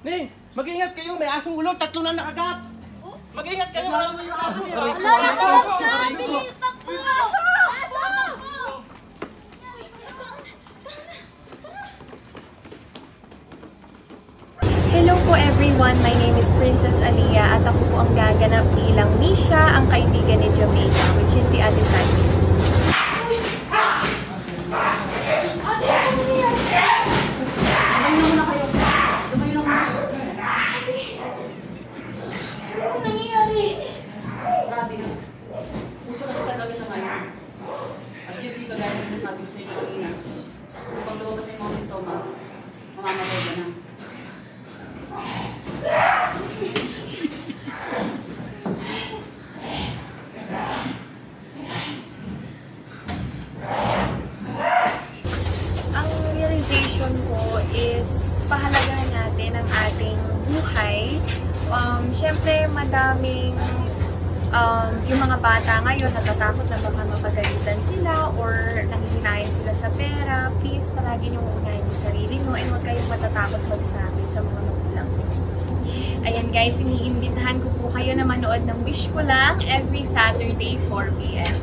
Ning, mag-ingat kayo. May asong ulo. 3 na nakagat. Mag-ingat kayo. May asong ulo. Hello po everyone, my name is Princess Aliyah at ako po ang gaganap bilang Misha, ang kaibigan ni Jamaica, which is si Ate Saki. Ano nangyayari? Promise. Gusto kasi talaga siya ngayon. As you see, kagaya na sinasabi ko sa inyo kanina. Kung lumabas na yung mga sintomas, mamamatay ka na. Ang realization ko is pahalagahan natin ang ating buhay. Siyempre, madaming yung mga bata ngayon natatakot na baka mapagalitan sila or nanghihinayan sila sa pera. Please, palagi niyong unahin yung sarili mo and huwag kayong matatakot magsabi sa mga magulang. Ayan guys, iniimbitahan ko po kayo na manood ng Wish Ko Lang every Saturday 4 PM.